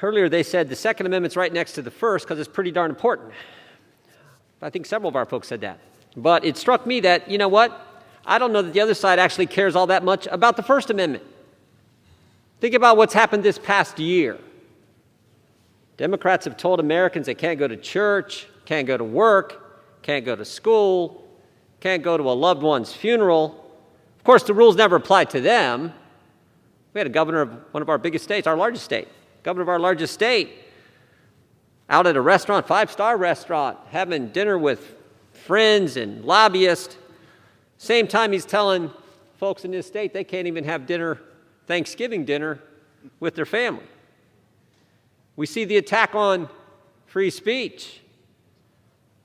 Earlier they said the Second Amendment's right next to the First because it's pretty darn important. I think several of our folks said that. But it struck me that, you know what? I don't know that the other side actually cares all that much about the First Amendment. Think about what's happened this past year. Democrats have told Americans they can't go to church, can't go to work, can't go to school, can't go to a loved one's funeral. Of course, the rules never applied to them. We had a governor of one of our biggest states, our largest state, governor of our largest state, out at a restaurant, 5-star restaurant, having dinner with friends and lobbyists. Same time he's telling folks in his state they can't even have dinner, Thanksgiving dinner, with their family. We see the attack on free speech.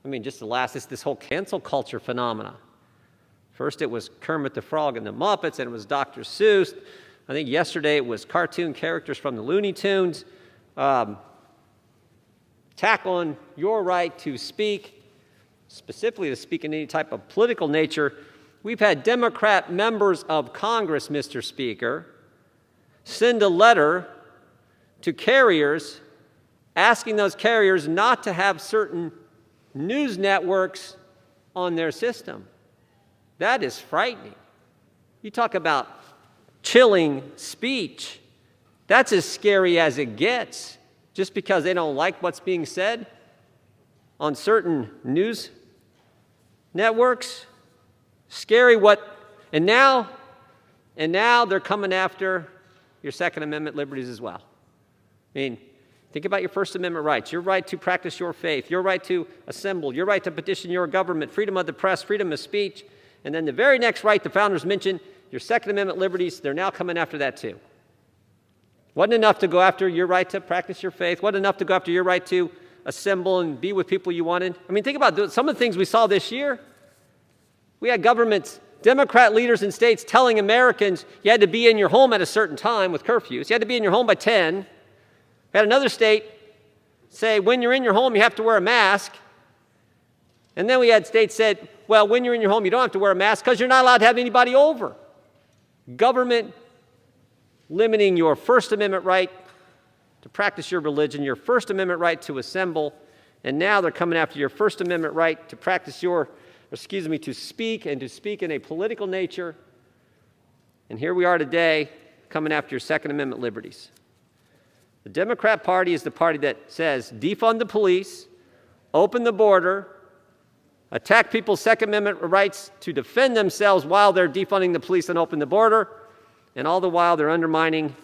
I mean, just this whole cancel culture phenomena. First it was Kermit the Frog and the Muppets, and it was Dr. Seuss. I think yesterday it was cartoon characters from the Looney Tunes. Attack on your right to speak, specifically to speak in any type of political nature. We've had Democrat members of Congress, Mr. Speaker, send a letter to carriers asking those carriers not to have certain news networks on their system. That is frightening. You talk about chilling speech. That's as scary as it gets, just because they don't like what's being said on certain news networks. Scary and now they're coming after your Second Amendment liberties as well. I mean, think about your First Amendment rights, your right to practice your faith, your right to assemble, your right to petition your government, freedom of the press, freedom of speech, and then the very next right the founders mentioned, your Second Amendment liberties, they're now coming after that too. Wasn't enough to go after your right to practice your faith, wasn't enough to go after your right to assemble and be with people you wanted. I mean, think about some of the things we saw this year. We had governments, Democrat leaders in states telling Americans you had to be in your home at a certain time with curfews. You had to be in your home by 10. We had another state say when you're in your home you have to wear a mask. And then we had states said, well, when you're in your home you don't have to wear a mask because you're not allowed to have anybody over. Government limiting your First Amendment right to practice your religion, your First Amendment right to assemble, and now they're coming after your First Amendment right to to speak and to speak in a political nature. And here we are today coming after your Second Amendment liberties. The Democrat Party is the party that says defund the police, open the border, attack people's Second Amendment rights to defend themselves while they're defunding the police and open the border, and all the while they're undermining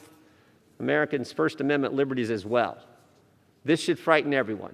Americans' First Amendment liberties as well. This should frighten everyone.